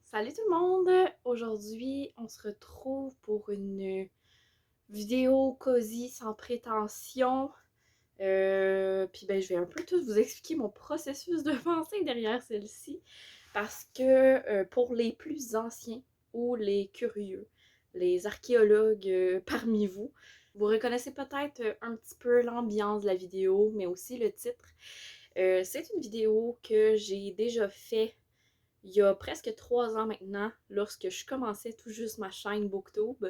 Salut tout le monde! Aujourd'hui, on se retrouve pour une vidéo cosy sans prétention. Puis ben, je vais un peu tout vous expliquer mon processus de pensée derrière celle-ci. Parce que pour les plus anciens ou les curieux, les archéologues parmi vous, vous reconnaissez peut-être un petit peu l'ambiance de la vidéo, mais aussi le titre. C'est une vidéo que j'ai déjà fait il y a presque 3 ans maintenant, lorsque je commençais tout juste ma chaîne Booktube.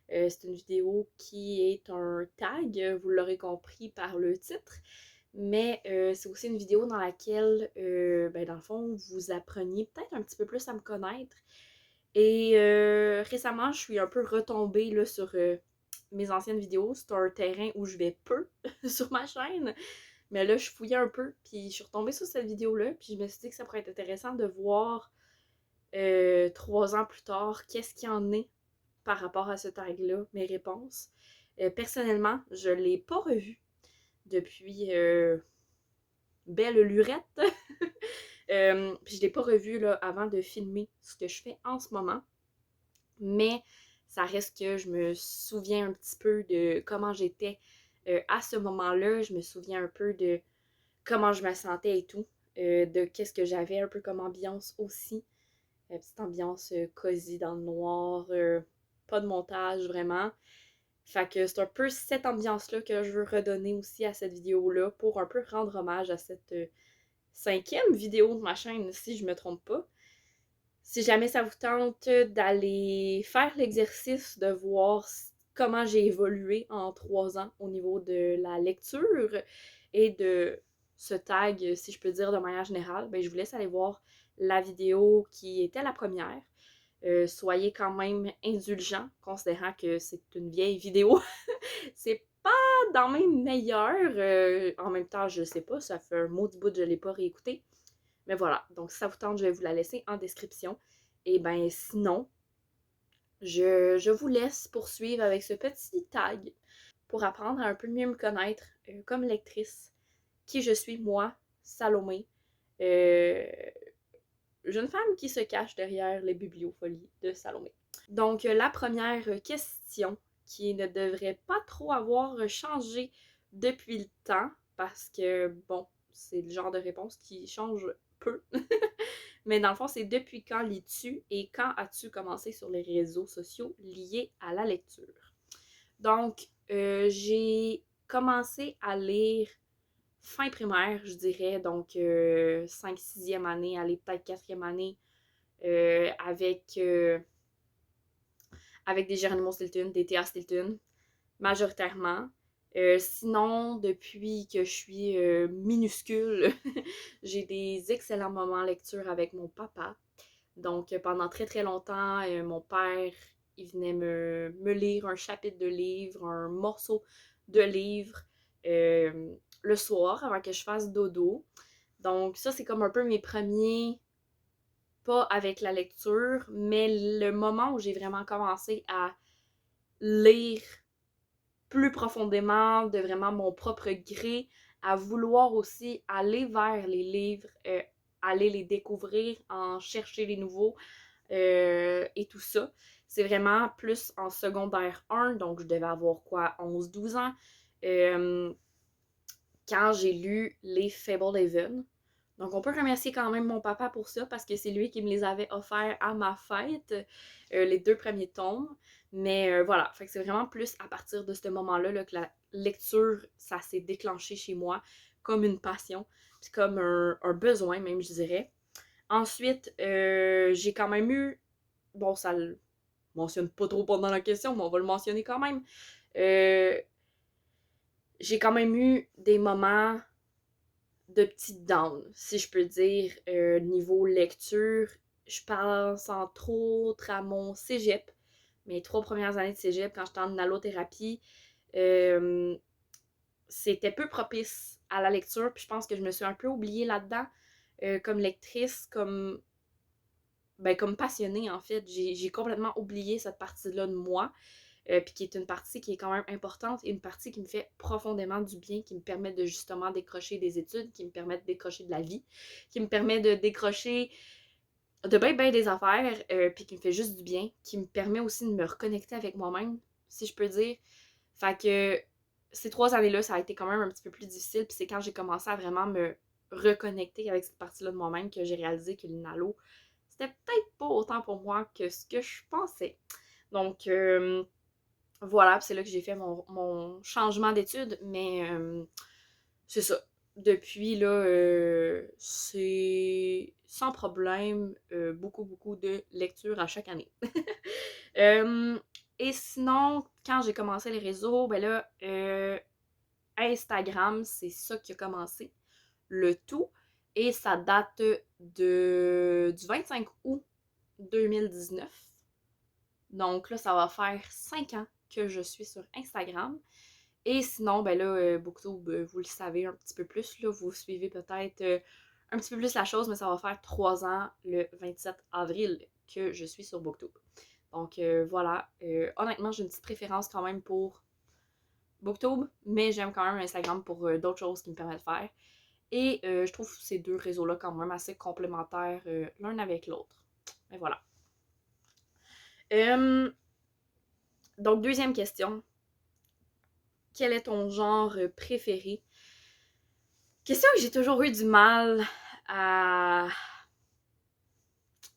C'est une vidéo qui est un tag, vous l'aurez compris par le titre, mais c'est aussi une vidéo dans laquelle, ben, dans le fond, vous appreniez peut-être un petit peu plus à me connaître. Et récemment, je suis un peu retombée là, sur mes anciennes vidéos. C'est un terrain où je vais peu sur ma chaîne. Mais là, je fouillais un peu, puis je suis retombée sur cette vidéo-là, puis je me suis dit que ça pourrait être intéressant de voir 3 ans plus tard, qu'est-ce qu'il y en est par rapport à ce tag-là, mes réponses. Personnellement, je ne l'ai pas revu depuis belle lurette. Puis je ne l'ai pas revu là, avant de filmer ce que je fais en ce moment. Mais ça reste que je me souviens un petit peu de comment j'étais à ce moment-là. Je me souviens un peu de comment je me sentais et tout. De qu'est-ce que j'avais un peu comme ambiance aussi. Petite ambiance cosy dans le noir, pas de montage vraiment. Fait que c'est un peu cette ambiance-là que je veux redonner aussi à cette vidéo-là pour un peu rendre hommage à cette 5e vidéo de ma chaîne, si je me trompe pas. Si jamais ça vous tente d'aller faire l'exercice de voir comment j'ai évolué en 3 ans au niveau de la lecture et de ce tag, si je peux dire de manière générale, ben je vous laisse aller voir la vidéo qui était la première. Soyez quand même indulgents, considérant que c'est une vieille vidéo. C'est pas dans mes meilleures. En même temps, je sais pas, ça fait un maudit bout que je l'ai pas réécouté. Mais voilà, donc si ça vous tente, je vais vous la laisser en description. Et ben sinon, je vous laisse poursuivre avec ce petit tag pour apprendre à un peu mieux me connaître comme lectrice, qui je suis, moi, Salomé, euh, jeune femme qui se cache derrière les bibliopholies de Salomé. Donc, la première question qui ne devrait pas trop avoir changé depuis le temps, parce que, bon, c'est le genre de réponse qui change peu. Mais dans le fond, c'est depuis quand lis-tu et quand as-tu commencé sur les réseaux sociaux liés à la lecture? Donc, j'ai commencé à lire fin primaire, je dirais, donc 5-6e année, allez, peut-être 4e année, avec des Geronimo Stilton, des T.A. Stilton, majoritairement. Sinon, depuis que je suis minuscule, j'ai des excellents moments lecture avec mon papa. Donc, pendant très très longtemps, mon père, il venait me lire un chapitre de livre, un morceau de livre euh, le soir avant que je fasse dodo. Donc, ça, c'est comme un peu mes premiers pas avec la lecture, mais le moment où j'ai vraiment commencé à lire plus profondément, de vraiment mon propre gré, à vouloir aussi aller vers les livres, aller les découvrir, en chercher les nouveaux et tout ça. C'est vraiment plus en secondaire 1, donc je devais avoir quoi, 11-12 ans, euh, quand j'ai lu les Fablehaven. Donc, on peut remercier quand même mon papa pour ça parce que c'est lui qui me les avait offerts à ma fête, les 2 premiers tomes. Mais voilà, fait que c'est vraiment plus à partir de ce moment-là là, que la lecture, ça s'est déclenché chez moi comme une passion, puis comme un besoin même, je dirais. Ensuite, j'ai quand même eu, bon, ça le mentionne pas trop pendant la question, mais on va le mentionner quand même. Euh, j'ai quand même eu des moments de petites downs, si je peux dire, niveau lecture. Je pense entre autres à mon cégep, mes 3 premières années de cégep, quand j'étais en allothérapie. Euh, C'était peu propice à la lecture, puis je pense que je me suis un peu oubliée là-dedans, comme lectrice, comme passionnée en fait. J'ai complètement oublié cette partie-là de moi. Puis qui est une partie qui est quand même importante et une partie qui me fait profondément du bien, qui me permet de justement décrocher des études, qui me permet de décrocher de la vie, qui me permet de décrocher de ben des affaires, puis qui me fait juste du bien, qui me permet aussi de me reconnecter avec moi-même, si je peux dire. Fait que ces 3 années-là, ça a été quand même un petit peu plus difficile, puis c'est quand j'ai commencé à vraiment me reconnecter avec cette partie-là de moi-même que j'ai réalisé que l'inhalo, c'était peut-être pas autant pour moi que ce que je pensais. Donc, voilà, puis c'est là que j'ai fait mon changement d'études, mais c'est ça. Depuis, là, c'est sans problème, beaucoup, beaucoup de lecture à chaque année. Euh, et sinon, quand j'ai commencé les réseaux, ben là, Instagram, c'est ça qui a commencé le tout. Et ça date du 25 août 2019. Donc là, ça va faire 5 ans que je suis sur Instagram. Et sinon, ben là, Booktube, vous le savez un petit peu plus, là, vous suivez peut-être un petit peu plus la chose, mais ça va faire 3 ans le 27 avril que je suis sur Booktube. Donc voilà, honnêtement, j'ai une petite préférence quand même pour Booktube, mais j'aime quand même Instagram pour d'autres choses qui me permettent de faire. Et je trouve ces deux réseaux-là quand même assez complémentaires l'un avec l'autre. Et voilà. Euh, donc, deuxième question. Quel est ton genre préféré? Question que j'ai toujours eu du mal à,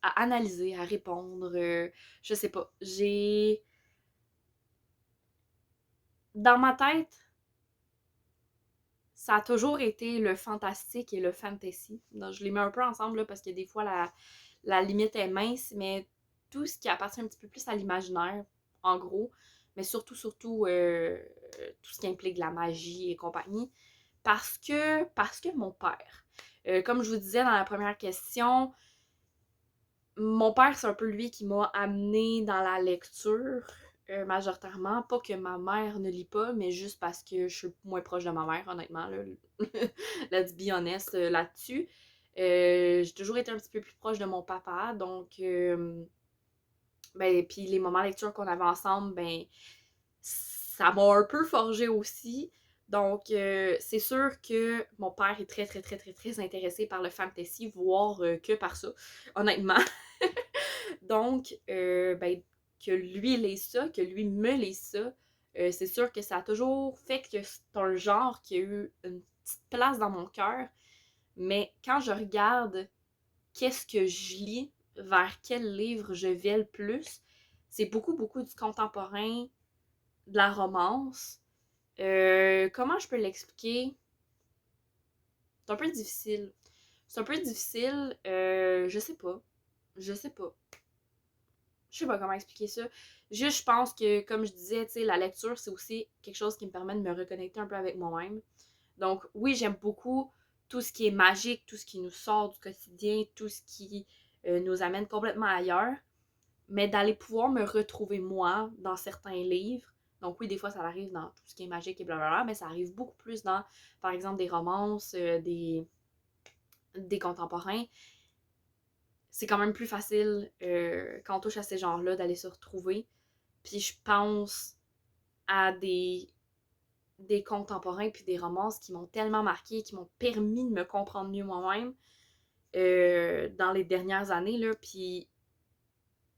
à analyser, à répondre. Je sais pas. Dans ma tête, ça a toujours été le fantastique et le fantasy. Donc, je les mets un peu ensemble là, parce que des fois, la limite est mince, mais tout ce qui appartient un petit peu plus à l'imaginaire, en gros, mais surtout, tout ce qui implique la magie et compagnie, parce que mon père, comme je vous disais dans la première question, mon père, c'est un peu lui qui m'a amené dans la lecture, majoritairement. Pas que ma mère ne lit pas, mais juste parce que je suis moins proche de ma mère, honnêtement. Là. Let's be honest là-dessus. J'ai toujours été un petit peu plus proche de mon papa, donc ben, puis les moments de lecture qu'on avait ensemble, ben, ça m'a un peu forgé aussi. Donc, c'est sûr que mon père est très, très, très, très, très intéressé par le fantasy, voire que par ça, honnêtement. Donc, ben, que lui lise ça, que lui me lise ça, c'est sûr que ça a toujours fait que c'est un genre qui a eu une petite place dans mon cœur. Mais quand je regarde qu'est-ce que je lis, vers quel livre je vais le plus, c'est beaucoup, beaucoup du contemporain, de la romance. Comment je peux l'expliquer? C'est un peu difficile. C'est un peu difficile, je sais pas. Je sais pas. Je sais pas comment expliquer ça. Juste, je pense que, comme je disais, tu sais, la lecture, c'est aussi quelque chose qui me permet de me reconnecter un peu avec moi-même. Donc, oui, j'aime beaucoup tout ce qui est magique, tout ce qui nous sort du quotidien, tout ce qui nous amène complètement ailleurs. Mais d'aller pouvoir me retrouver moi dans certains livres. Donc, oui, des fois, ça arrive dans tout ce qui est magique et blablabla, mais ça arrive beaucoup plus dans, par exemple, des romances, des contemporains. C'est quand même plus facile quand on touche à ces genres-là d'aller se retrouver. Puis je pense à des contemporains puis des romances qui m'ont tellement marqué, qui m'ont permis de me comprendre mieux moi-même dans les dernières années. Là, puis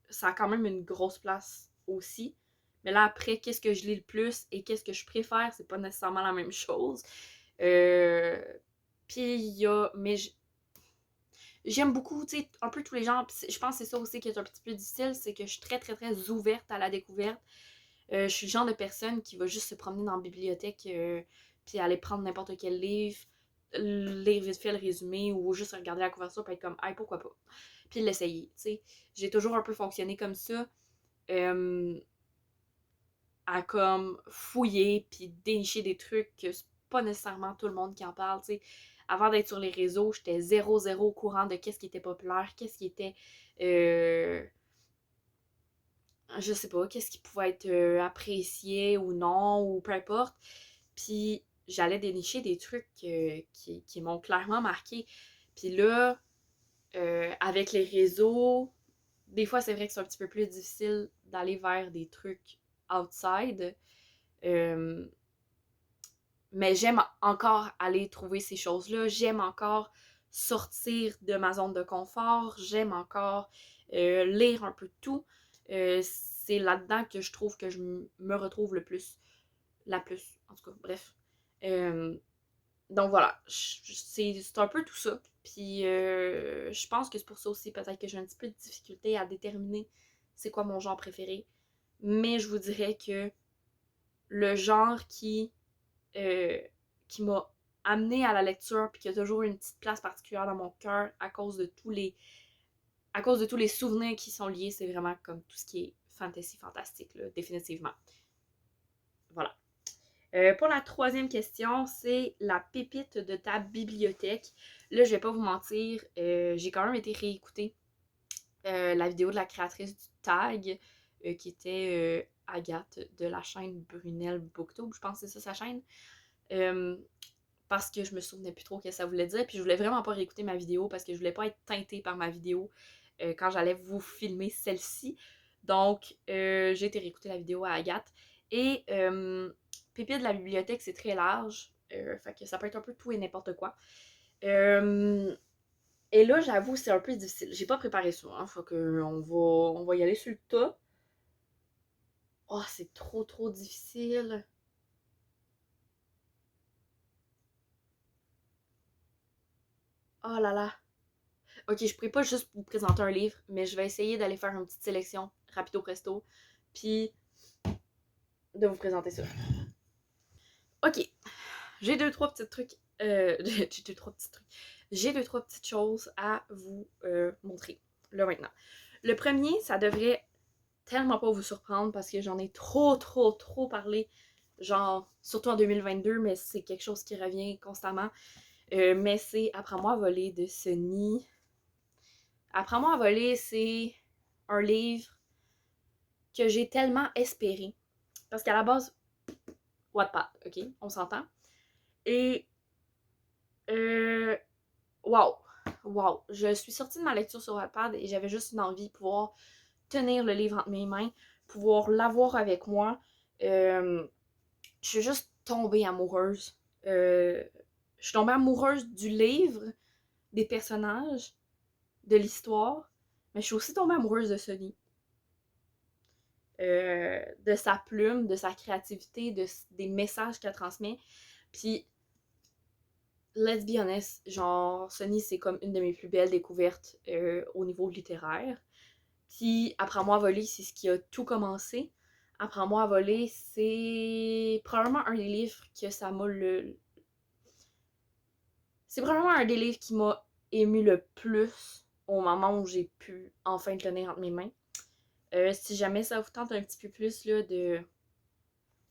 ça a quand même une grosse place aussi. Mais là, après, qu'est-ce que je lis le plus et qu'est-ce que je préfère, c'est pas nécessairement la même chose. Euh, puis il y a. Mais j'aime beaucoup, tu sais, un peu tous les genres. Je pense que c'est ça aussi qui est un petit peu difficile, c'est que je suis très, très, très ouverte à la découverte. Je suis le genre de personne qui va juste se promener dans la bibliothèque puis aller prendre n'importe quel livre, lire vite fait le résumé ou juste regarder la couverture puis être comme, hey, pourquoi pas? Puis l'essayer, tu sais. J'ai toujours un peu fonctionné comme ça, euh, à comme fouiller puis dénicher des trucs que c'est pas nécessairement tout le monde qui en parle, tu sais. Avant d'être sur les réseaux, j'étais zéro au courant de qu'est-ce qui était populaire, qu'est-ce qui était je sais pas, qu'est-ce qui pouvait être apprécié ou non, ou peu importe. Puis j'allais dénicher des trucs qui m'ont clairement marqué. Puis là, avec les réseaux, des fois c'est vrai que c'est un petit peu plus difficile d'aller vers des trucs outside. Euh, mais j'aime encore aller trouver ces choses-là. J'aime encore sortir de ma zone de confort, j'aime encore lire un peu de tout. C'est là-dedans que je trouve que je me retrouve le plus. La plus, en tout cas, bref. Donc voilà, c'est un peu tout ça. Puis je pense que c'est pour ça aussi peut-être que j'ai un petit peu de difficulté à déterminer c'est quoi mon genre préféré. Mais je vous dirais que le genre euh, qui m'a amené à la lecture puis qui a toujours une petite place particulière dans mon cœur à cause de tous les souvenirs qui sont liés, c'est vraiment comme tout ce qui est fantasy fantastique, là, définitivement. Voilà. Pour la troisième question, c'est la pépite de ta bibliothèque. Là, je vais pas vous mentir, j'ai quand même été réécouter la vidéo de la créatrice du tag, qui était Agathe de la chaîne Brunel Booktube, je pense que c'est ça sa chaîne. Parce que je me souvenais plus trop ce que ça voulait dire, puis je voulais vraiment pas réécouter ma vidéo parce que je voulais pas être teintée par ma vidéo quand j'allais vous filmer celle-ci. Donc, j'ai été réécouter la vidéo à Agathe. Et Pépite de la bibliothèque, c'est très large. Fait que ça peut être un peu tout et n'importe quoi. Et là, j'avoue, c'est un peu difficile. J'ai pas préparé ça, hein. Faut que on va y aller sur le tas. Oh, c'est trop difficile. Oh là là. Ok, je pourrais pas juste vous présenter un livre, mais je vais essayer d'aller faire une petite sélection rapido presto, puis de vous présenter ça. Ok, j'ai deux, trois petits trucs. J'ai deux, trois petits trucs. J'ai deux, trois petites choses à vous montrer, là maintenant. Le premier, ça devrait tellement pas vous surprendre parce que j'en ai trop parlé, genre, surtout en 2022, mais c'est quelque chose qui revient constamment. Mais c'est Apprends-moi à voler de Sunny. Apprends-moi à voler, c'est un livre que j'ai tellement espéré. Parce qu'à la base, Wattpad, ok, on s'entend. Et euh, wow, je suis sortie de ma lecture sur Wattpad et j'avais juste une envie de pouvoir tenir le livre entre mes mains, pouvoir l'avoir avec moi. Je suis juste tombée amoureuse. Je suis tombée amoureuse du livre, des personnages, de l'histoire, mais je suis aussi tombée amoureuse de Sunny. De sa plume, de sa créativité, des messages qu'elle transmet. Puis, let's be honest, genre, Sunny, c'est comme une de mes plus belles découvertes au niveau littéraire. Puis, Apprends-moi à voler, c'est ce qui a tout commencé. Apprends-moi à voler, c'est probablement un des livres que ça m'a le. C'est probablement un des livres qui m'a ému le plus au moment où j'ai pu enfin le tenir entre mes mains. Si jamais ça vous tente un petit peu plus là, de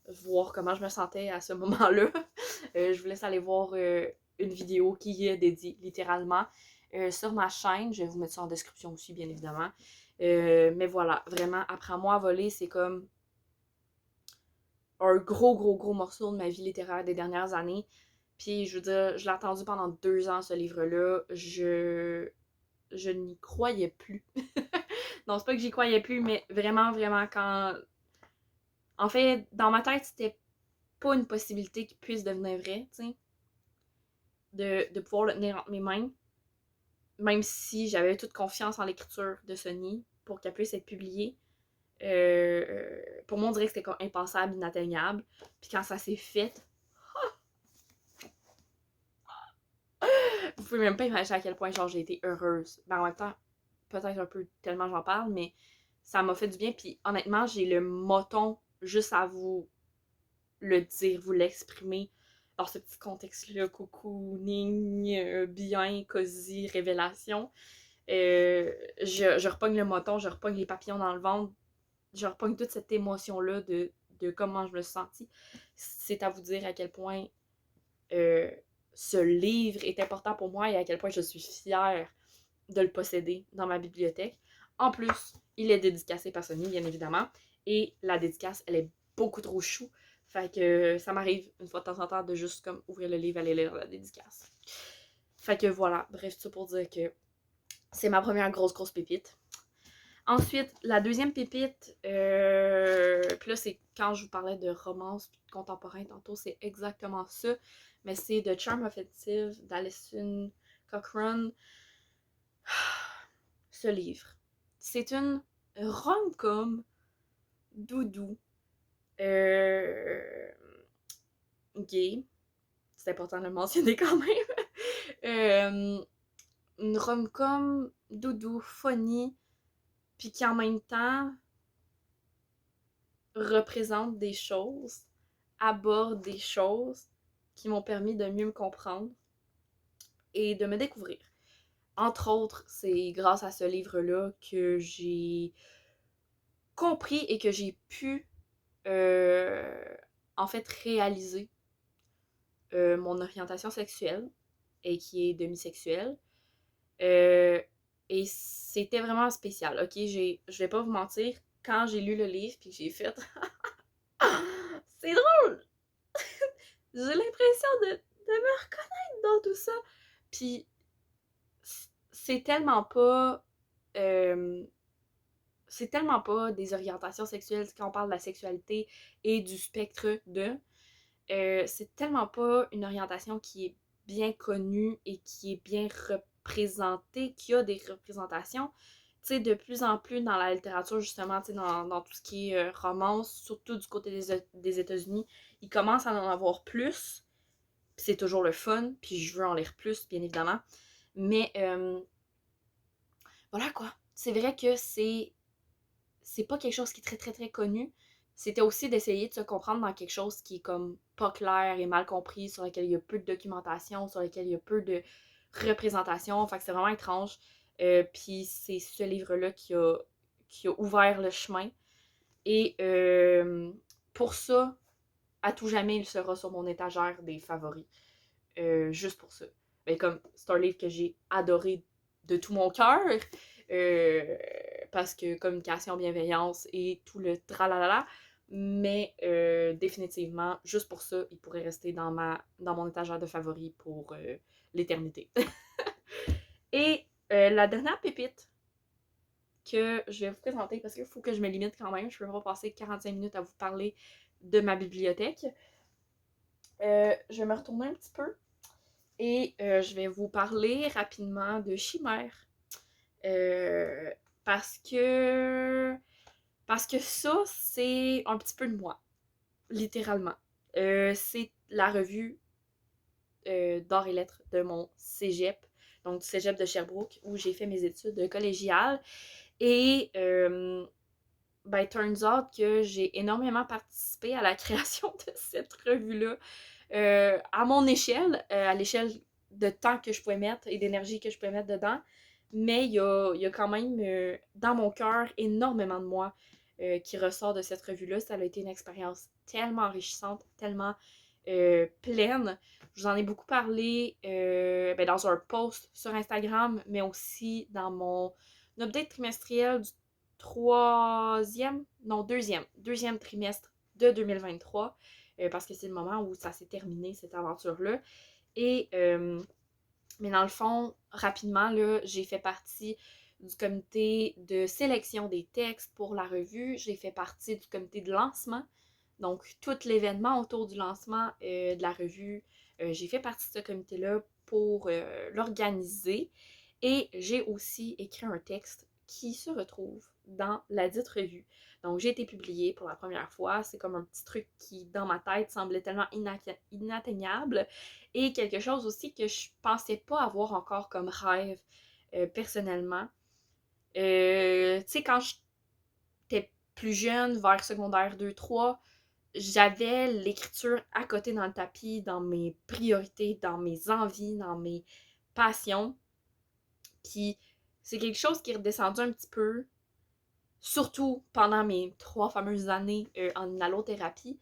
voir comment je me sentais à ce moment-là, je vous laisse aller voir une vidéo qui y est dédiée littéralement sur ma chaîne. Je vais vous mettre ça en description aussi, bien évidemment. Mais voilà, vraiment, Apprends-moi à voler, c'est comme un gros morceau de ma vie littéraire des dernières années. Puis, je veux dire, je l'ai attendu pendant 2 ans, ce livre-là. Je n'y croyais plus. Non, c'est pas que j'y croyais plus, mais vraiment, quand. En fait, dans ma tête, c'était pas une possibilité qu'il puisse devenir vrai, tu sais. De pouvoir le tenir entre mes mains. Même si j'avais toute confiance en l'écriture de Sunny pour qu'elle puisse être publiée. Pour moi, on dirait que c'était comme impensable, inatteignable. Puis quand ça s'est fait, vous pouvez même pas imaginer à quel point genre j'ai été heureuse. Ben, en même temps, peut-être un peu tellement j'en parle, mais ça m'a fait du bien. Puis honnêtement, j'ai le moton juste à vous le dire, vous l'exprimer dans ce petit contexte-là, cocooning, bien, cosy, révélation. Je repogne le moton, je repogne les papillons dans le ventre, je repogne toute cette émotion-là de comment je me suis sentie. C'est à vous dire à quel point euh, ce livre est important pour moi et à quel point je suis fière de le posséder dans ma bibliothèque. En plus, il est dédicacé par Sony, bien évidemment, et la dédicace, elle est beaucoup trop chou. Fait que ça m'arrive une fois de temps en temps de juste comme ouvrir le livre et aller lire la dédicace. Fait que voilà, bref, tout ça pour dire que c'est ma première grosse pépite. Ensuite, la deuxième pépite, puis là, c'est quand je vous parlais de romance contemporain tantôt, c'est exactement ça. Mais c'est The Charm Offensive d'Alison. Cochrane. Ce livre. C'est une rom-com doudou gay. C'est important de le mentionner quand même. Une rom-com doudou, funny, puis qui en même temps représente des choses, aborde des choses qui m'ont permis de mieux me comprendre et de me découvrir. Entre autres, c'est grâce à ce livre-là que j'ai compris et que j'ai pu en fait réaliser mon orientation sexuelle et qui est demisexuelle. Et c'était vraiment spécial, ok? Je vais pas vous mentir, quand j'ai lu le livre puis que j'ai fait c'est drôle! J'ai l'impression de me reconnaître dans tout ça. Puis c'est tellement pas c'est tellement pas des orientations sexuelles quand on parle de la sexualité et du spectre de c'est tellement pas une orientation qui est bien connue et qui est bien représentée, qui a des représentations. Tu sais, de plus en plus dans la littérature, justement, tu sais, dans tout ce qui est romance, surtout du côté des États-Unis, ils commencent à en avoir plus. Puis c'est toujours le fun, puis je veux en lire plus, bien évidemment. Mais voilà quoi. C'est vrai que c'est pas quelque chose qui est très très très connu. C'était aussi d'essayer de se comprendre dans quelque chose qui est comme pas clair et mal compris, sur lequel il y a peu de documentation, sur lequel il y a peu de représentation. Fait que c'est vraiment étrange. Puis c'est ce livre-là qui a ouvert le chemin. Et pour ça, à tout jamais, il sera sur mon étagère des favoris. Juste pour ça. Mais comme c'est un livre que j'ai adoré de tout mon cœur. Euh, Parce que communication, bienveillance et tout le tralalala. Mais définitivement, juste pour ça, il pourrait rester dans mon étagère de favoris pour l'éternité. Et la dernière pépite que je vais vous présenter, parce qu'il faut que je me limite quand même, je ne peux pas passer 45 minutes à vous parler de ma bibliothèque. Je vais me retourner un petit peu et je vais vous parler rapidement de Chimère. Euh, parce que ça, c'est un petit peu de moi, littéralement. C'est la revue d'art et lettres de mon cégep, donc du cégep de Sherbrooke, où j'ai fait mes études collégiales. Et ben, turns out que j'ai énormément participé à la création de cette revue-là, à mon échelle, à l'échelle de temps que je pouvais mettre et d'énergie que je pouvais mettre dedans. Mais il y a quand même, dans mon cœur, énormément de moi qui ressort de cette revue-là. Ça a été une expérience tellement enrichissante, tellement pleine. Je vous en ai beaucoup parlé ben, dans un post sur Instagram, mais aussi dans mon update trimestriel du deuxième trimestre de 2023, parce que c'est le moment où ça s'est terminé, cette aventure-là. Et, mais dans le fond, rapidement, là, j'ai fait partie du comité de sélection des textes pour la revue. J'ai fait partie du comité de lancement. Donc, tout l'événement autour du lancement de la revue, j'ai fait partie de ce comité-là pour l'organiser. Et j'ai aussi écrit un texte qui se retrouve dans la dite revue. Donc, j'ai été publiée pour la première fois. C'est comme un petit truc qui, dans ma tête, semblait tellement inatteignable. Et quelque chose aussi que je pensais pas avoir encore comme rêve, personnellement. Tu sais, quand j'étais plus jeune, vers secondaire 2-3, j'avais l'écriture à côté dans le tapis, dans mes priorités, dans mes envies, dans mes passions. Puis c'est quelque chose qui est redescendu un petit peu, surtout pendant mes 3 fameuses années en allothérapie.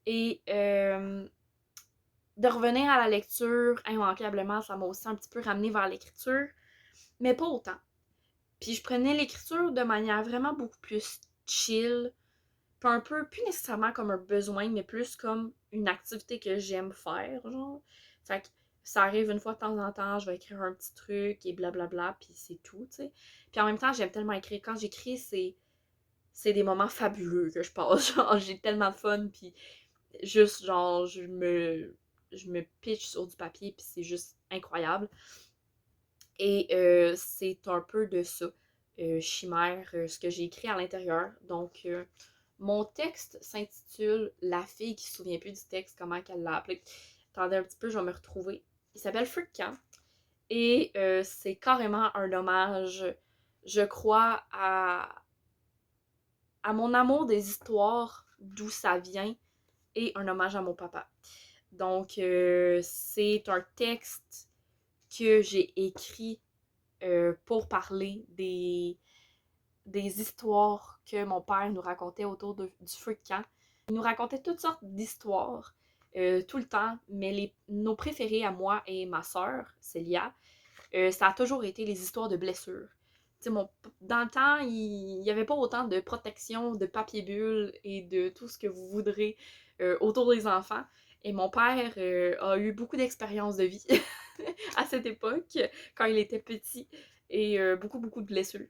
Et de revenir à la lecture, immanquablement, ça m'a aussi un petit peu ramené vers l'écriture, mais pas autant. Puis je prenais l'écriture de manière vraiment beaucoup plus chill, pas un peu, plus nécessairement comme un besoin, mais plus comme une activité que j'aime faire, genre. Fait que ça arrive une fois de temps en temps, je vais écrire un petit truc et blablabla, puis c'est tout, tu sais. Puis en même temps, j'aime tellement écrire. Quand j'écris, c'est des moments fabuleux que je passe. Genre, j'ai tellement de fun, puis juste, genre, je me pitch sur du papier, puis c'est juste incroyable. Et c'est un peu de ça, chimère, ce que j'ai écrit à l'intérieur. Donc, mon texte s'intitule La fille qui se souvient plus du texte, comment qu'elle l'a appelé. Attendez un petit peu, je vais me retrouver. Il s'appelle Feu de camp. Et c'est carrément un hommage, je crois, à mon amour des histoires, d'où ça vient, et un hommage à mon papa. Donc, c'est un texte que j'ai écrit pour parler des histoires que mon père nous racontait autour du feu de camp. Il nous racontait toutes sortes d'histoires tout le temps, mais nos préférés à moi et ma sœur, Célia, ça a toujours été les histoires de blessures. Dans le temps, il n'y avait pas autant de protection, de papier bulle et de tout ce que vous voudrez autour des enfants. Et mon père a eu beaucoup d'expériences de vie à cette époque, quand il était petit, et beaucoup, beaucoup de blessures.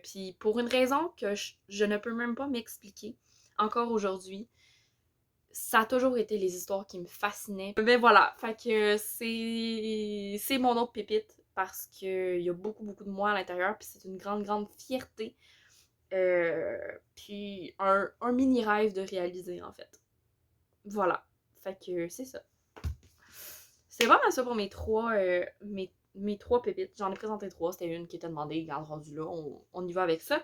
Puis pour une raison que je ne peux même pas m'expliquer encore aujourd'hui, ça a toujours été les histoires qui me fascinaient. Mais voilà, fait que c'est mon autre pépite parce qu'il y a beaucoup, beaucoup de moi à l'intérieur, puis c'est une grande, grande fierté. Puis un mini rêve de réaliser, en fait. Voilà. Fait que c'est ça. C'est vraiment ça pour mes trois pépites. J'en ai présenté trois. C'était une qui était demandée. Garde rendu là. On y va avec ça.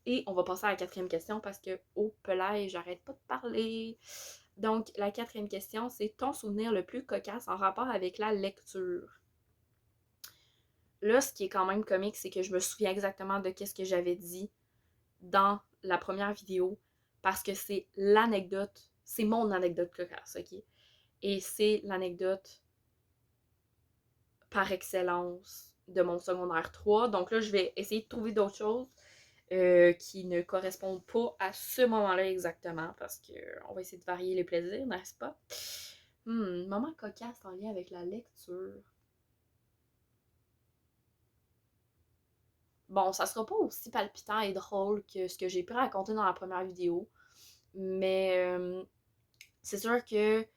Et on va passer à la quatrième question parce que, oh, pelay, j'arrête pas de parler. Donc, la quatrième question, c'est ton souvenir le plus cocasse en rapport avec la lecture. Là, ce qui est quand même comique, c'est que je me souviens exactement de ce que j'avais dit dans la première vidéo parce que c'est l'anecdote, c'est mon anecdote cocasse, ok? Et c'est l'anecdote par excellence de mon secondaire 3. Donc là, je vais essayer de trouver d'autres choses qui ne correspondent pas à ce moment-là exactement parce qu'on va essayer de varier les plaisirs, n'est-ce pas? Moment cocasse en lien avec la lecture. Bon, ça sera pas aussi palpitant et drôle que ce que j'ai pu raconter dans la première vidéo, mais c'est sûr que, tu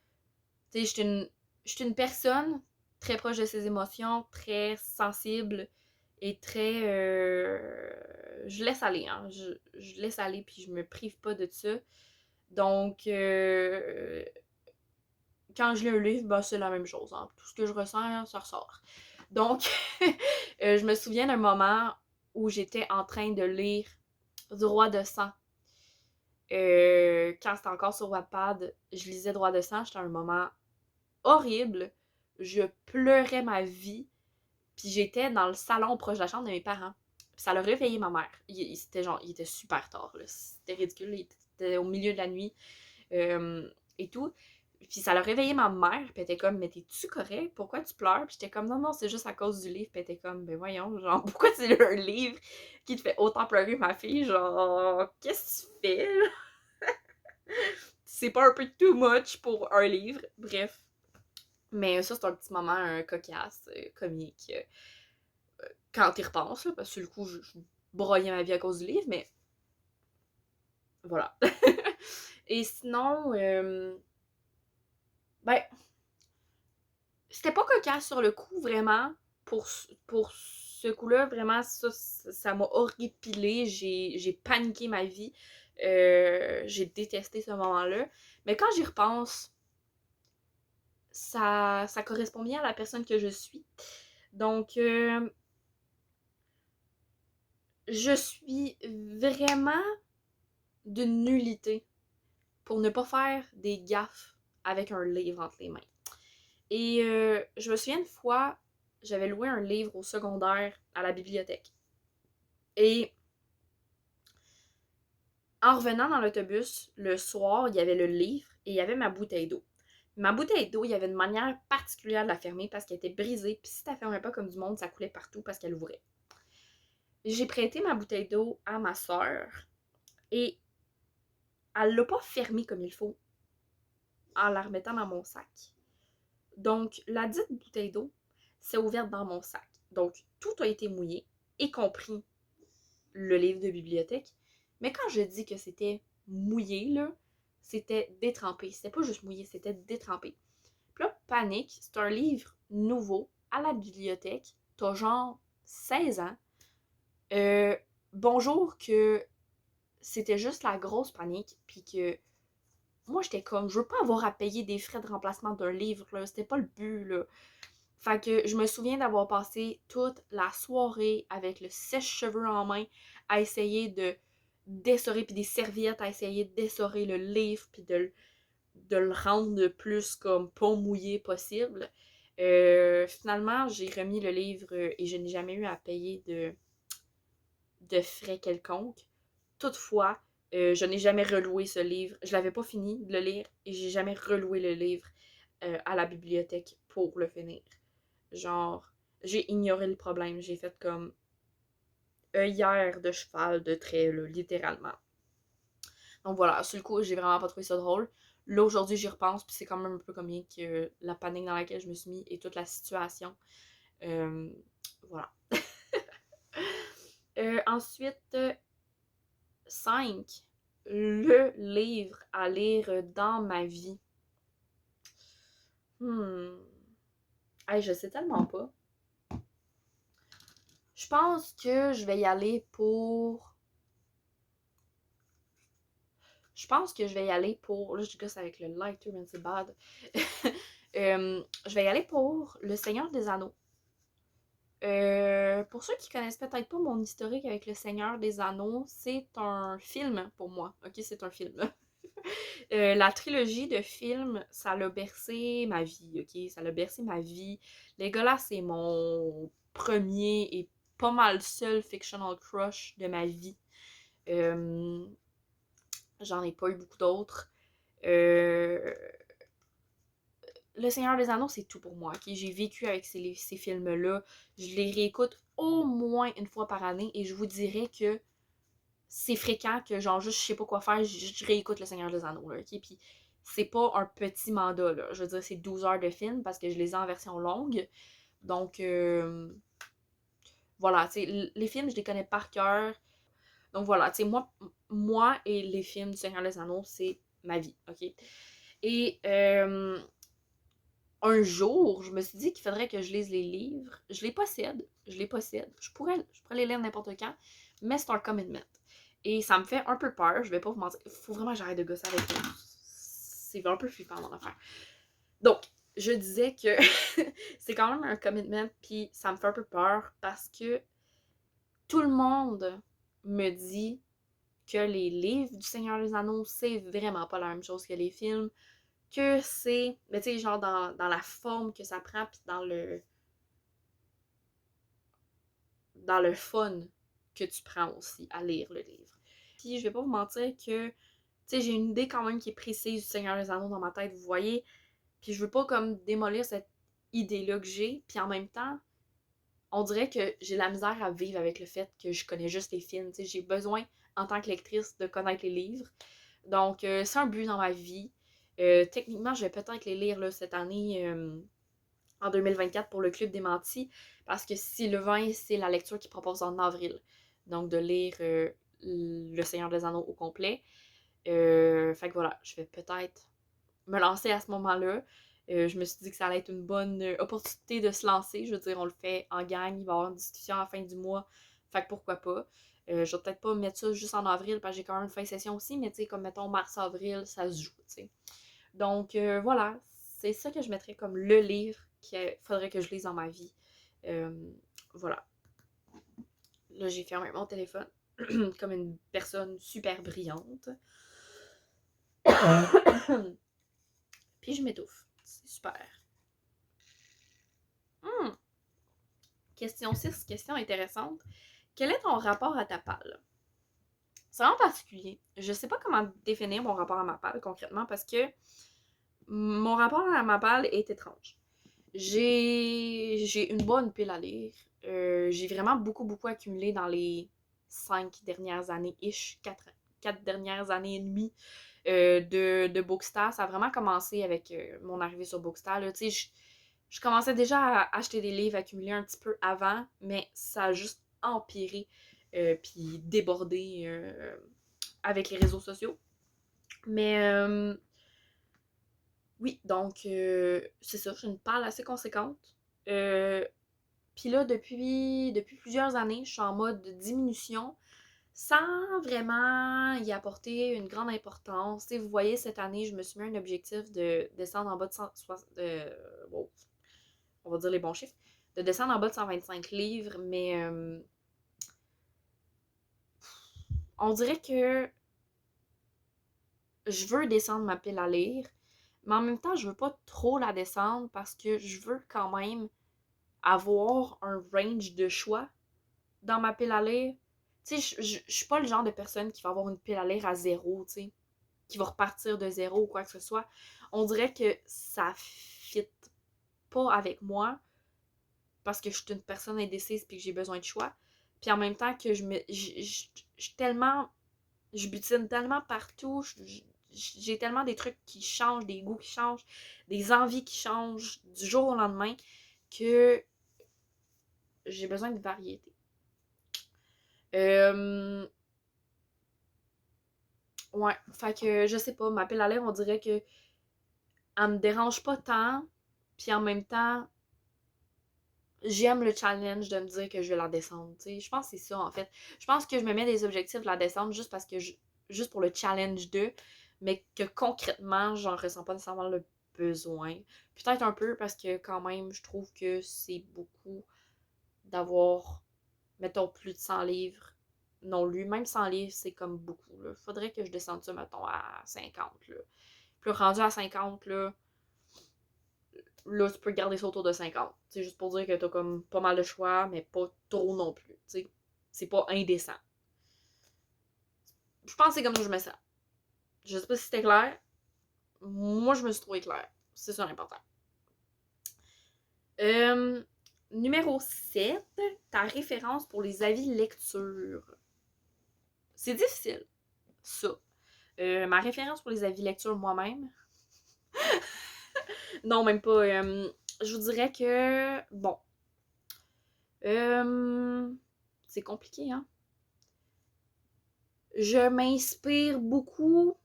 sais, je suis une personne très proche de ses émotions, très sensible et très... je laisse aller, hein. Je laisse aller puis je me prive pas de ça. Donc, quand je lis un livre, ben, c'est la même chose, hein. Tout ce que je ressens, ça ressort. Donc, je me souviens d'un moment où j'étais en train de lire Du Roi de Sang. Quand c'était encore sur Wattpad, je lisais Droit de sang, c'était un moment horrible. Je pleurais ma vie. Puis j'étais dans le salon proche de la chambre de mes parents. Puis ça a réveillé ma mère. Il était super tard, là. C'était ridicule. Il était au milieu de la nuit et tout. Puis ça a réveillé ma mère. Puis elle était comme, mais t'es-tu correct? Pourquoi tu pleures? Puis j'étais comme, non, non, c'est juste à cause du livre. Puis elle était comme, ben voyons, genre, pourquoi tu lis un livre qui te fait autant pleurer, ma fille? Genre, qu'est-ce que tu fais? C'est pas un peu too much pour un livre? Bref. Mais ça, c'est un petit moment cocasse, comique. Quand t'y repenses, là, parce que le coup, je broyais ma vie à cause du livre, mais voilà. Et sinon, ben, c'était pas cocasse sur le coup, vraiment. Pour ce coup-là, vraiment, ça m'a horripilé. J'ai paniqué ma vie. J'ai détesté ce moment-là. Mais quand j'y repense, ça correspond bien à la personne que je suis. Donc, je suis vraiment d'une nullité pour ne pas faire des gaffes avec un livre entre les mains. Et je me souviens une fois, j'avais loué un livre au secondaire à la bibliothèque. Et en revenant dans l'autobus, le soir, il y avait le livre et il y avait ma bouteille d'eau. Ma bouteille d'eau, il y avait une manière particulière de la fermer parce qu'elle était brisée. Puis si tu la fermais pas comme du monde, ça coulait partout parce qu'elle ouvrait. J'ai prêté ma bouteille d'eau à ma soeur et elle l'a pas fermée comme il faut en la remettant dans mon sac. Donc, la dite bouteille d'eau s'est ouverte dans mon sac. Donc, tout a été mouillé, y compris le livre de bibliothèque. Mais quand je dis que c'était mouillé, là, c'était détrempé. C'était pas juste mouillé, c'était détrempé. Puis là, panique, c'est un livre nouveau, à la bibliothèque, t'as genre 16 ans, euh, bonjour que c'était juste la grosse panique, puis que moi j'étais comme, je veux pas avoir à payer des frais de remplacement d'un livre, là, c'était pas le but, là. Fait que je me souviens d'avoir passé toute la soirée avec le sèche-cheveux en main à essayer de d'essorer, puis des serviettes à essayer d'essorer le livre, puis de le rendre le plus comme pas mouillé possible. Finalement, j'ai remis le livre et je n'ai jamais eu à payer de frais quelconques. Toutefois, je n'ai jamais reloué ce livre. Je l'avais pas fini de le lire et j'ai jamais reloué le livre à la bibliothèque pour le finir. Genre, j'ai ignoré le problème. J'ai fait comme œillère de cheval de trait, là, littéralement. Donc voilà, sur le coup, j'ai vraiment pas trouvé ça drôle. Là, aujourd'hui, j'y repense, puis c'est quand même un peu comme bien que la panique dans laquelle je me suis mis et toute la situation. Euh, voilà. Ensuite, 5. Le livre à lire dans ma vie. Hey, je sais tellement pas. Je pense que je vais y aller pour. Je pense que je vais y aller pour. Là, je gosse avec le lighter, man, c'est bad. Je vais y aller pour Le Seigneur des Anneaux. Pour ceux qui connaissent peut-être pas mon historique avec Le Seigneur des Anneaux, c'est un film pour moi. Ok, c'est un film. La trilogie de films, ça l'a bercé ma vie, ok? Ça l'a bercé ma vie. Legolas, c'est mon premier et pas mal seul fictional crush de ma vie. Euh, J'en ai pas eu beaucoup d'autres. Euh, Le Seigneur des Anneaux, c'est tout pour moi, ok? J'ai vécu avec ces films-là. Je les réécoute au moins une fois par année et je vous dirais que c'est fréquent que, genre, juste je sais pas quoi faire, je réécoute Le Seigneur des Anneaux, là, ok? Puis c'est pas un petit mandat, là. Je veux dire, c'est 12 heures de film parce que je les ai en version longue. Donc, voilà, tu sais, les films, je les connais par cœur. Donc voilà, tu sais, moi et les films du Seigneur des Anneaux, c'est ma vie, ok? Et un jour, je me suis dit qu'il faudrait que je lise les livres. Je les possède, je les possède. Je pourrais les lire n'importe quand, mais c'est un commitment. Et ça me fait un peu peur, je vais pas vous mentir. Faut vraiment que j'arrête de gosser avec eux. C'est un peu flippant mon affaire. Donc, je disais que c'est quand même un commitment, puis ça me fait un peu peur parce que tout le monde me dit que les livres du Seigneur des Anneaux, c'est vraiment pas la même chose que les films. Que c'est, mais tu sais, genre dans la forme que ça prend, puis dans le fun que tu prends aussi à lire le livre. Puis je vais pas vous mentir que, tu sais, j'ai une idée quand même qui est précise du Seigneur des Anneaux dans ma tête, vous voyez, puis je veux pas comme démolir cette idée-là que j'ai, puis en même temps, on dirait que j'ai la misère à vivre avec le fait que je connais juste les films, tu sais, j'ai besoin, en tant que lectrice, de connaître les livres. Donc, c'est un but dans ma vie. Techniquement, je vais peut-être les lire là, cette année, en 2024 pour le Club des Mentis, parce que Sylvain, c'est la lecture qu'il propose en avril. Donc, de lire Le Seigneur des Anneaux au complet. Fait que voilà, je vais peut-être me lancer à ce moment-là. Je me suis dit que ça allait être une bonne opportunité de se lancer. Je veux dire, on le fait en gang, il va y avoir une discussion à la fin du mois. Fait que pourquoi pas. Je vais peut-être pas mettre ça juste en avril parce que j'ai quand même une fin de session aussi, mais tu sais, comme mettons mars-avril, ça se joue, tu sais. Donc voilà, c'est ça que je mettrais comme le livre qu'il faudrait que je lise dans ma vie. Euh, voilà. Là, j'ai fermé mon téléphone comme une personne super brillante. Puis je m'étouffe. C'est super. Hmm. Question 6, question intéressante. Quel est ton rapport à ta palle? C'est vraiment particulier. Je sais pas comment définir mon rapport à ma palle concrètement parce que mon rapport à ma palle est étrange. J'ai une bonne pile à lire. J'ai vraiment beaucoup, beaucoup accumulé dans les 5 dernières années-ish, 4 dernières années et demie de Bookstar. Ça a vraiment commencé avec mon arrivée sur Bookstar. Là. Tu sais, je commençais déjà à acheter des livres accumulés un petit peu avant, mais ça a juste empiré puis débordé avec les réseaux sociaux. Mais oui, donc c'est ça, j'ai une palle assez conséquente. Puis là, depuis plusieurs années, je suis en mode diminution sans vraiment y apporter une grande importance. T'sais, vous voyez, cette année, je me suis mis un objectif de descendre en bas de 160, wow, on va dire les bons chiffres, de descendre en bas de 125 livres, mais on dirait que je veux descendre ma pile à lire, mais en même temps, je veux pas trop la descendre parce que je veux quand même avoir un range de choix dans ma pile à lire. Tu sais, je suis pas le genre de personne qui va avoir une pile à lire à zéro, tu sais, qui va repartir de zéro ou quoi que ce soit. On dirait que ça fit pas avec moi parce que je suis une personne indécise puis que j'ai besoin de choix. Puis en même temps que je tellement, je butine tellement partout, j'ai tellement des trucs qui changent, des goûts qui changent, des envies qui changent du jour au lendemain que j'ai besoin de variété. Euh, ouais, fait que je sais pas, ma pile à lire, on dirait que elle me dérange pas tant, puis en même temps, j'aime le challenge de me dire que je vais la descendre, tu sais. Je pense que c'est ça, en fait. Je pense que je me mets des objectifs de la descendre juste parce que juste pour le challenge d'eux, mais que concrètement, j'en ressens pas nécessairement le besoin. Peut-être un peu parce que quand même, je trouve que c'est beaucoup d'avoir, mettons, plus de 100 livres non lus. Même 100 livres, c'est comme beaucoup, là. Faudrait que je descende ça, mettons, à 50, là. Puis rendu à 50, là, tu peux garder ça autour de 50. C'est juste pour dire que t'as comme pas mal de choix, mais pas trop non plus. T'sais. C'est pas indécent. Je pense que c'est comme ça que je me sens. Je sais pas si c'était clair. Moi, je me suis trouvé clair. C'est ça l'important. Euh, Numéro 7, ta référence pour les avis lecture. C'est difficile, ça. Ma référence pour les avis lecture moi-même. Non, même pas. Je vous dirais que, bon, c'est compliqué, hein. Je m'inspire beaucoup.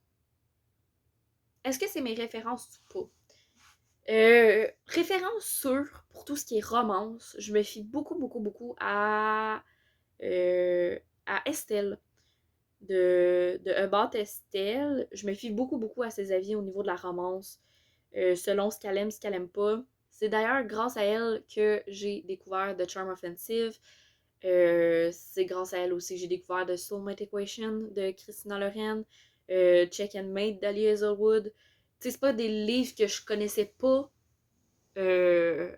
Est-ce que c'est mes références ou pas? Références sûres pour tout ce qui est romance. Je me fie beaucoup, beaucoup, beaucoup euh, à Estelle de About Estelle. Je me fie beaucoup, beaucoup à ses avis au niveau de la romance, selon ce qu'elle aime pas. C'est d'ailleurs grâce à elle que j'ai découvert The Charm Offensive. C'est grâce à elle aussi que j'ai découvert The Soulmate Equation de Christina Loren, Check and Mate d'Ali Hazelwood. Tu sais, c'est pas des livres que je connaissais pas euh,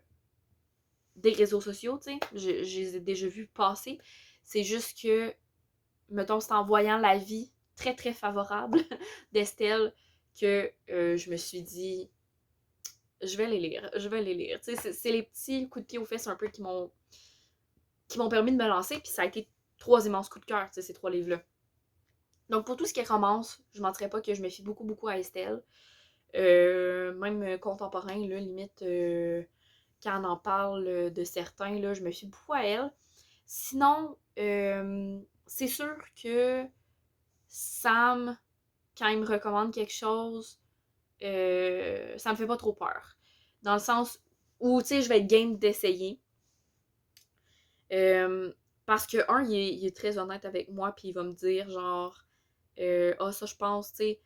des réseaux sociaux, tu sais. Je les ai déjà vus passer. C'est juste que, mettons, c'est en voyant la vie très très favorable d'Estelle que je me suis dit, je vais les lire, je vais les lire. Tu sais, c'est les petits coups de pied aux fesses un peu qui m'ont permis de me lancer, puis ça a été 3 immenses coups de cœur, tu sais, ces 3 livres-là. Donc, pour tout ce qui est romance, je ne mentirais pas que je me fie beaucoup, beaucoup à Estelle. Même contemporain, là, limite, quand on en parle de certains, là, je me fie beaucoup à elle. Sinon, c'est sûr que Sam, quand il me recommande quelque chose, ça me fait pas trop peur. Dans le sens où, tu sais, je vais être game d'essayer. Euh, Parce que, il est très honnête avec moi, puis il va me dire, genre, ah, ça, je pense, tu sais,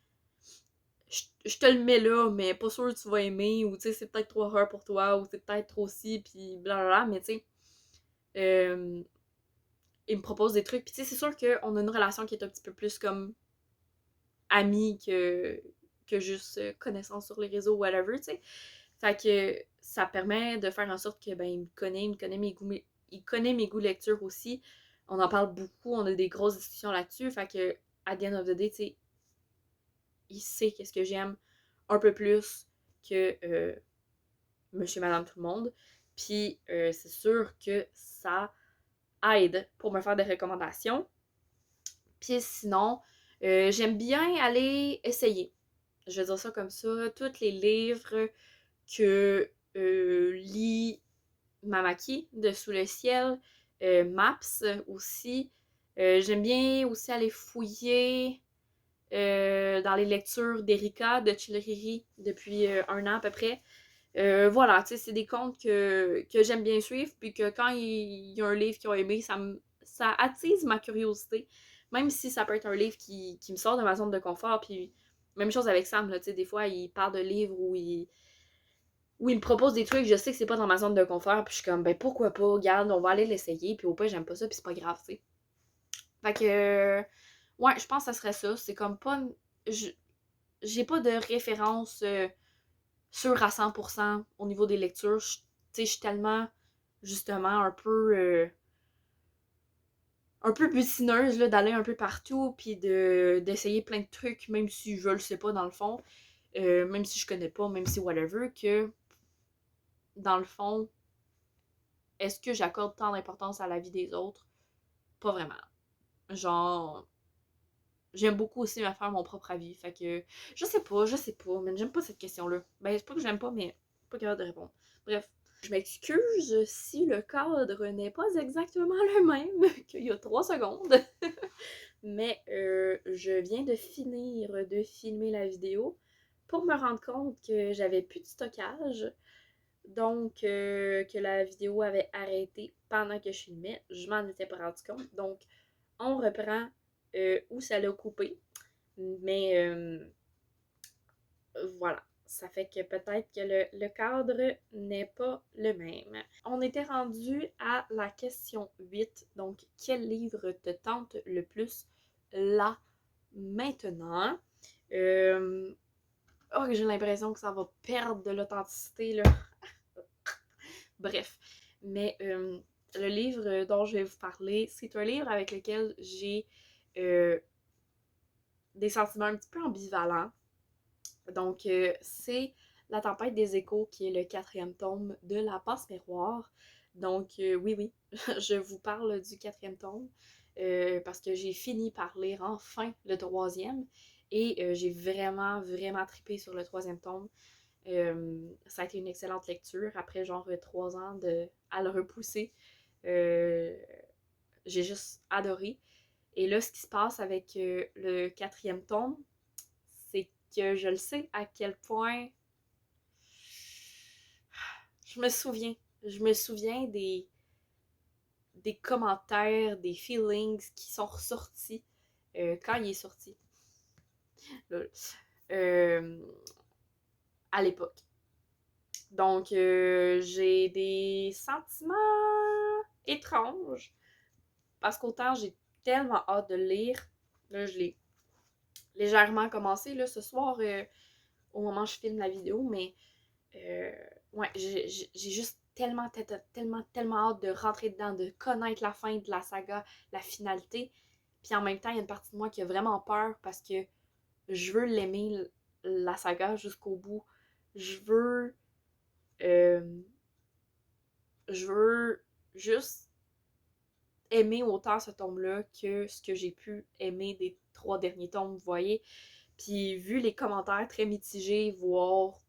je te le mets là, mais pas sûr que tu vas aimer, ou tu sais, c'est peut-être trop horreur pour toi, ou c'est peut-être trop si, puis blablabla, mais tu sais, euh, il me propose des trucs, puis tu sais, c'est sûr qu'on a une relation qui est un petit peu plus comme amie que juste connaissance sur les réseaux, whatever, tu sais. Fait que ça permet de faire en sorte que, ben, il me connaît il connaît mes goûts lecture aussi. On en parle beaucoup, on a des grosses discussions là-dessus, fait que, at the end of the day, tu sais, il sait qu'est-ce que j'aime un peu plus que monsieur, madame, tout le monde. Puis c'est sûr que ça aide pour me faire des recommandations. Puis sinon, j'aime bien aller essayer. Je vais dire ça comme ça. Tous les livres que lit Mamaki de Sous le ciel, Maps aussi. J'aime bien aussi aller fouiller dans les lectures d'Erika de Chilriri depuis 1 an à peu près. Voilà, tu sais, c'est des comptes que j'aime bien suivre, puis que quand il y a un livre qu'ils ont aimé, ça attise ma curiosité. Même si ça peut être un livre qui me sort de ma zone de confort, puis même chose avec Sam, là, tu sais, des fois, il parle de livres où il me propose des trucs, je sais que c'est pas dans ma zone de confort, puis je suis comme, ben pourquoi pas, regarde, on va aller l'essayer, puis au pire, j'aime pas ça, puis c'est pas grave, tu sais. Fait que, ouais, je pense que ça serait ça. C'est comme pas. J'ai pas de référence sûre à 100% au niveau des lectures. Tu sais, je suis tellement, justement, un peu butineuse, là, d'aller un peu partout, puis d'essayer plein de trucs, même si je le sais pas dans le fond, même si je connais pas, même si whatever, que dans le fond, est-ce que j'accorde tant d'importance à la vie des autres? Pas vraiment. Genre, j'aime beaucoup aussi me faire mon propre avis. Fait que je sais pas, mais j'aime pas cette question-là. Ben, c'est pas que j'aime pas, mais pas capable de répondre. Bref, je m'excuse si le cadre n'est pas exactement le même qu'il y a 3 secondes. Mais je viens de finir de filmer la vidéo pour me rendre compte que j'avais plus de stockage. Donc, que la vidéo avait arrêté pendant que je filmais. Je m'en étais pas rendu compte. Donc, on reprend où ça l'a coupé. Mais voilà. Ça fait que peut-être que le cadre n'est pas le même. On était rendu à la question 8. Donc, quel livre te tente le plus là, maintenant? Oh, j'ai l'impression que ça va perdre de l'authenticité, là. Bref. Mais le livre dont je vais vous parler, c'est un livre avec lequel j'ai euh, des sentiments un petit peu ambivalents. Donc, c'est La tempête des échos qui est le 4e tome de La Passe-Miroir. Donc, oui, oui, je vous parle du 4e tome parce que j'ai fini par lire enfin le 3e et j'ai vraiment, vraiment trippé sur le 3e tome. Ça a été une excellente lecture après genre 3 ans à le repousser. Euh, j'ai juste adoré. Et là, ce qui se passe avec le 4e tome, c'est que je le sais à quel point je me souviens. Je me souviens des commentaires, des feelings qui sont ressortis quand il est sorti. Euh, à l'époque. Donc, j'ai des sentiments étranges. Parce qu'autant j'ai tellement hâte de le lire. Là, je l'ai légèrement commencé là, ce soir au moment où je filme la vidéo, mais euh, ouais, j'ai juste tellement hâte de rentrer dedans, de connaître la fin de la saga, la finalité. Puis en même temps, il y a une partie de moi qui a vraiment peur parce que je veux l'aimer, la saga, jusqu'au bout. Je veux. euh, je veux juste aimer autant ce tome-là que ce que j'ai pu aimer des 3 derniers tomes, vous voyez. Puis vu les commentaires très mitigés, voire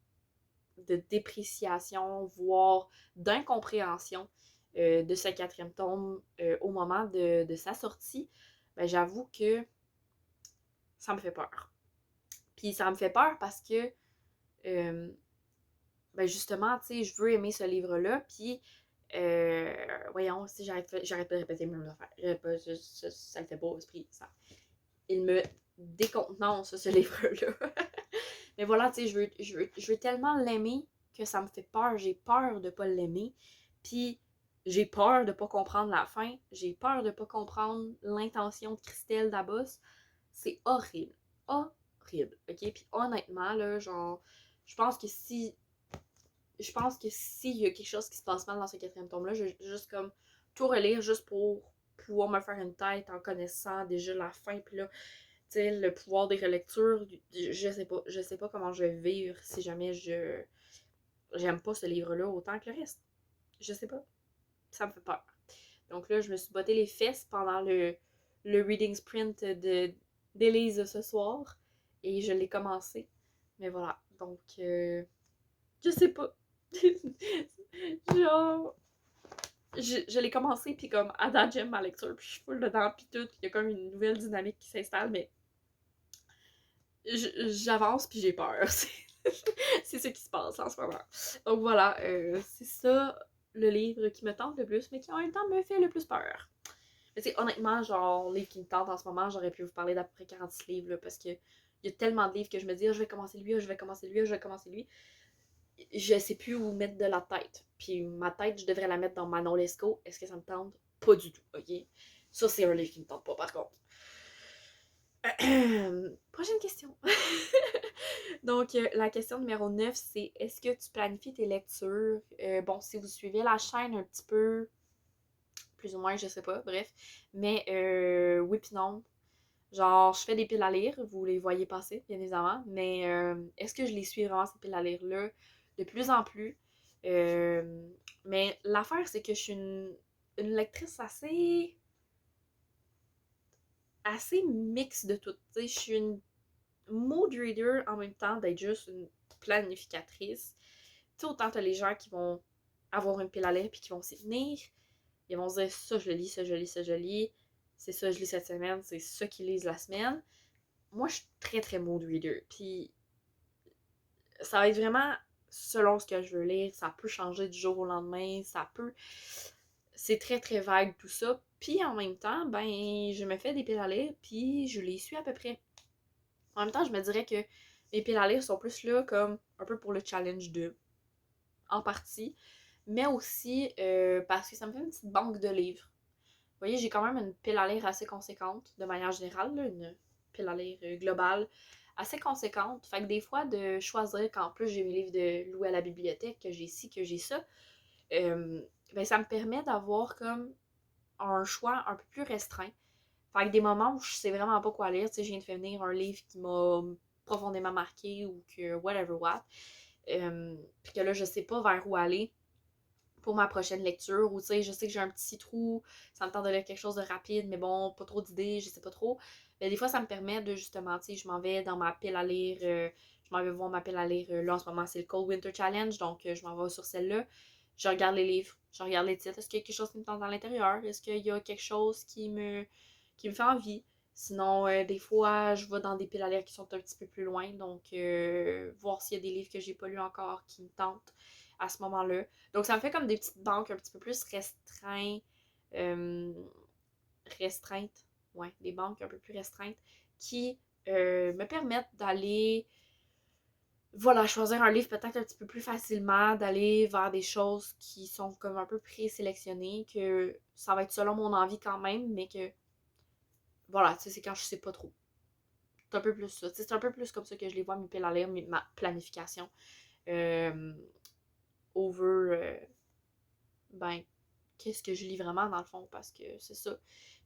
de dépréciation, voire d'incompréhension de ce 4e tome au moment de sa sortie, ben, j'avoue que ça me fait peur. Puis ça me fait peur parce que, euh, ben justement, tu sais, je veux aimer ce livre-là, puis voyons, si j'arrête pas de répéter mes affaires. Ça le fait pas au esprit. Ça. Il me décontenance, ce livre-là. Mais voilà, tu sais, je veux tellement l'aimer que ça me fait peur. J'ai peur de pas l'aimer. Puis j'ai peur de pas comprendre la fin. J'ai peur de pas comprendre l'intention de Christelle Dabos. C'est horrible. Horrible. OK? Puis honnêtement, là, genre, je pense que si je pense que s'il y a quelque chose qui se passe mal dans ce 4e tome-là, je vais juste comme tout relire juste pour pouvoir me faire une tête en connaissant déjà la fin. Puis là, tu sais, le pouvoir des relectures, je sais pas. Je sais pas comment je vais vivre si jamais j'aime pas ce livre-là autant que le reste. Je sais pas. Ça me fait peur. Donc là, je me suis botté les fesses pendant le reading sprint d'Élise ce soir. Et je l'ai commencé. Mais voilà. Donc, je sais pas. Genre, je l'ai commencé, puis comme à date, j'aime ma lecture, puis je suis full dedans, puis tout, il y a comme une nouvelle dynamique qui s'installe, mais j'avance, puis j'ai peur. C'est ce qui se passe en ce moment. Donc voilà, c'est ça le livre qui me tente le plus, mais qui en même temps me fait le plus peur. Mais tu sais, honnêtement, genre, livre qui me tente en ce moment, j'aurais pu vous parler d'à peu près 46 livres, là, parce que il y a tellement de livres que je me dis, ah, je vais commencer lui, ah, je vais commencer lui, ah, je vais commencer lui. Je sais plus où mettre de la tête. Puis ma tête, je devrais la mettre dans Manon Lescaut. Est-ce que ça me tente? Pas du tout, ok? Ça, c'est un livre qui me tente pas, par contre. Prochaine question. Donc, la question numéro 9, c'est est-ce que tu planifies tes lectures? Bon, si vous suivez la chaîne un petit peu, plus ou moins, je sais pas, bref. Mais oui puis non. Genre, je fais des piles à lire, vous les voyez passer, bien évidemment. Mais est-ce que je les suis vraiment, ces piles à lire-là? De plus en plus. Euh, mais l'affaire, c'est que je suis une lectrice assez mix de tout. Tu sais, je suis une mood reader en même temps d'être juste une planificatrice. Tu sais, autant t'as les gens qui vont avoir une pile à lire puis qui vont s'y tenir. Ils vont se dire ça, je le lis, ça, je lis, ça, je lis. C'est ça, je lis cette semaine, c'est ça qu'ils lisent la semaine. Moi, je suis très, très mood reader. Puis ça va être vraiment selon ce que je veux lire. Ça peut changer du jour au lendemain. Ça peut. C'est très, très vague tout ça. Puis en même temps, ben, je me fais des piles à lire, puis je les suis à peu près. En même temps, je me dirais que mes piles à lire sont plus là comme un peu pour le challenge de, en partie, mais aussi parce que ça me fait une petite banque de livres. Vous voyez, j'ai quand même une pile à lire assez conséquente, de manière générale, là, une pile à lire globale assez conséquente. Fait que des fois, de choisir qu'en plus j'ai mes livres de louer à la bibliothèque, que j'ai ci, que j'ai ça, ben ça me permet d'avoir comme un choix un peu plus restreint. Fait que des moments où je sais vraiment pas quoi lire, tu sais, je viens de finir un livre qui m'a profondément marqué ou que whatever what, puis que là, je sais pas vers où aller pour ma prochaine lecture, ou tu sais, je sais que j'ai un petit trou, ça me tente de lire quelque chose de rapide, mais bon, pas trop d'idées, je sais pas trop. Mais des fois, ça me permet de justement, tu sais, je m'en vais dans ma pile à lire, je m'en vais voir ma pile à lire, là en ce moment, c'est le Cold Winter Challenge, donc je m'en vais sur celle-là. Je regarde les livres, je regarde les titres. Est-ce qu'il y a quelque chose qui me tente dans l'intérieur? Est-ce qu'il y a quelque chose qui me fait envie? Sinon, des fois, je vais dans des piles à lire qui sont un petit peu plus loin, donc voir s'il y a des livres que j'ai pas lus encore qui me tentent à ce moment-là. Donc, ça me fait comme des petites banques un petit peu plus euh, restreintes. Ouais, des banques un peu plus restreintes qui me permettent d'aller, voilà, choisir un livre peut-être un petit peu plus facilement, d'aller vers des choses qui sont comme un peu présélectionnées, que ça va être selon mon envie quand même, mais que, voilà, tu sais, c'est quand je sais pas trop. C'est un peu plus ça. C'est un peu plus comme ça que je les vois, mes piles à lire, ma planification. Euh, over, ben, qu'est-ce que je lis vraiment dans le fond, parce que c'est ça.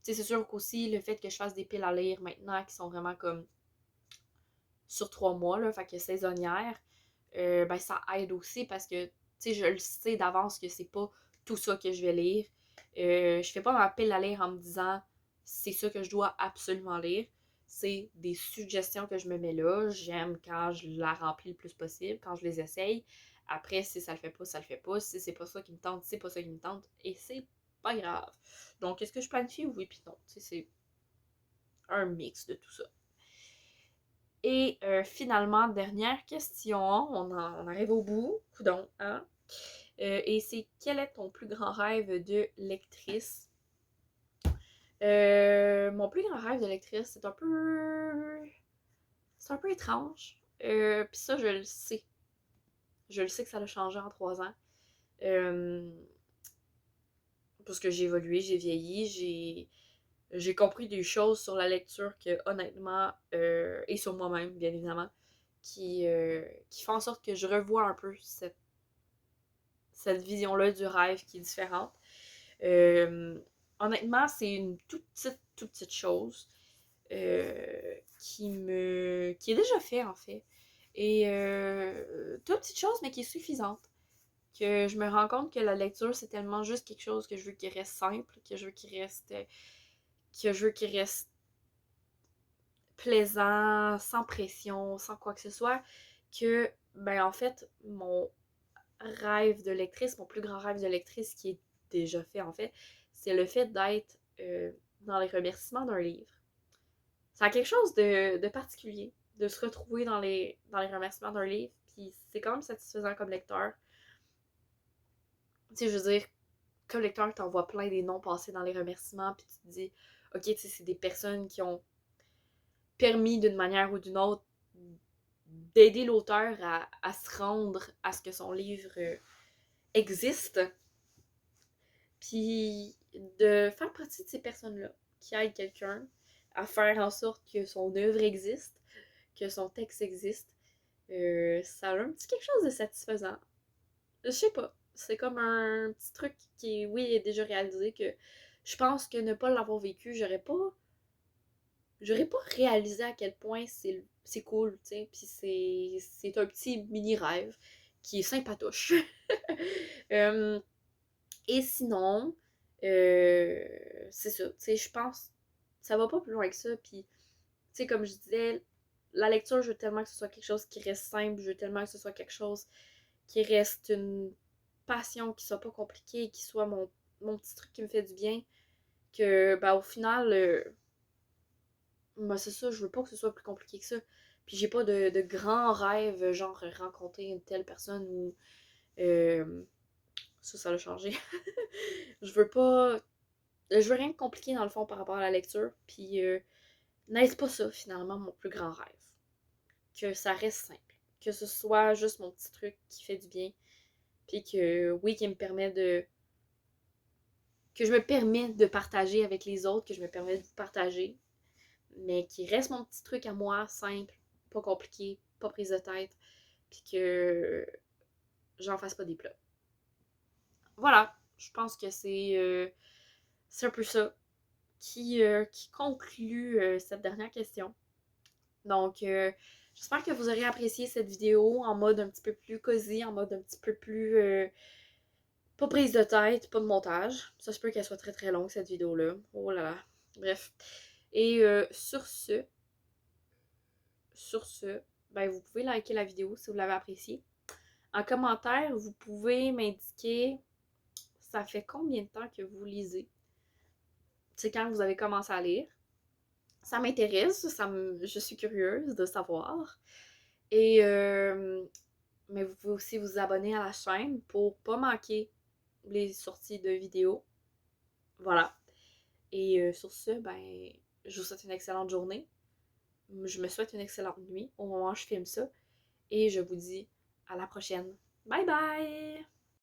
Tu sais, c'est sûr qu'aussi le fait que je fasse des piles à lire maintenant qui sont vraiment comme sur 3 mois, là, fait que saisonnières, ben ça aide aussi parce que, tu sais, je le sais d'avance que c'est pas tout ça que je vais lire. Je fais pas ma pile à lire en me disant c'est ça que je dois absolument lire. C'est des suggestions que je me mets là. J'aime quand je la remplis le plus possible, quand je les essaye. Après, si ça le fait pas, ça le fait pas. Si c'est pas ça qui me tente, c'est pas ça qui me tente. Et c'est pas grave. Donc, est-ce que je planifie? Oui, puis non. Tu sais, c'est un mix de tout ça. Et finalement, dernière question, on arrive au bout, coudonc, hein? Et c'est quel est ton plus grand rêve de lectrice? Mon plus grand rêve de lectrice, c'est un peu. C'est un peu étrange. Puis ça, je le sais. Je le sais que ça a changé en 3 ans. Euh, parce que j'ai évolué, j'ai vieilli, j'ai compris des choses sur la lecture que, honnêtement, et sur moi-même, bien évidemment, qui font en sorte que je revois un peu cette vision-là du rêve qui est différente. Euh, Honnêtement, c'est une toute petite chose qui est déjà fait en fait. Et toute petite chose, mais qui est suffisante. Que je me rends compte que la lecture, c'est tellement juste quelque chose que je veux qu'il reste simple, que je veux qu'il reste plaisant, sans pression, sans quoi que ce soit, que, ben en fait, mon rêve de lectrice, mon plus grand rêve de lectrice qui est déjà fait en fait, c'est le fait d'être dans les remerciements d'un livre. Ça a quelque chose de particulier, de se retrouver dans les remerciements d'un livre. puis c'est quand même satisfaisant comme lecteur. Tu sais, je veux dire, comme lecteur, t'en vois plein des noms passer dans les remerciements, puis tu te dis, ok, tu sais, c'est des personnes qui ont permis d'une manière ou d'une autre d'aider l'auteur à se rendre à ce que son livre existe, puis de faire partie de ces personnes-là qui aident quelqu'un à faire en sorte que son œuvre existe, que son texte existe. Ça a un petit quelque chose de satisfaisant. Je sais pas. C'est comme un petit truc qui, oui, est déjà réalisé, que je pense que ne pas l'avoir vécu, j'aurais pas réalisé à quel point c'est cool, tu sais. Puis c'est un petit mini rêve qui est sympatoche. Euh, et sinon, c'est ça, tu sais, je pense, ça va pas plus loin que ça. Puis, tu sais, comme je disais, la lecture, je veux tellement que ce soit quelque chose qui reste simple, je veux tellement que ce soit quelque chose qui reste une passion, qui soit pas compliqué, qui soit mon petit truc qui me fait du bien, que, ben, au final, ben, c'est ça, je veux pas que ce soit plus compliqué que ça. Puis j'ai pas de grands rêves, genre rencontrer une telle personne ou. euh, ça l'a changé. Je veux pas. Je veux rien de compliqué dans le fond par rapport à la lecture. Puis n'est-ce pas ça finalement mon plus grand rêve? Que ça reste simple. Que ce soit juste mon petit truc qui fait du bien. Puis que oui, qui me permet de. Que je me permets de partager avec les autres, que je me permets de vous partager. Mais qui reste mon petit truc à moi, simple, pas compliqué, pas prise de tête. Puis que j'en fasse pas des plats. Voilà, je pense que c'est un peu ça qui conclut cette dernière question. Donc, j'espère que vous aurez apprécié cette vidéo en mode un petit peu plus cosy, en mode un petit peu plus pas prise de tête, pas de montage. Ça se peut qu'elle soit très très longue cette vidéo-là. Oh là là. Bref. Et sur ce, ben vous pouvez liker la vidéo si vous l'avez appréciée. En commentaire, vous pouvez m'indiquer ça fait combien de temps que vous lisez. C'est quand vous avez commencé à lire. Ça m'intéresse, je suis curieuse de savoir. Et mais vous pouvez aussi vous abonner à la chaîne pour pas manquer les sorties de vidéos. Voilà. Et sur ce, ben, je vous souhaite une excellente journée. Je me souhaite une excellente nuit au moment où je filme ça. Et je vous dis à la prochaine. Bye bye!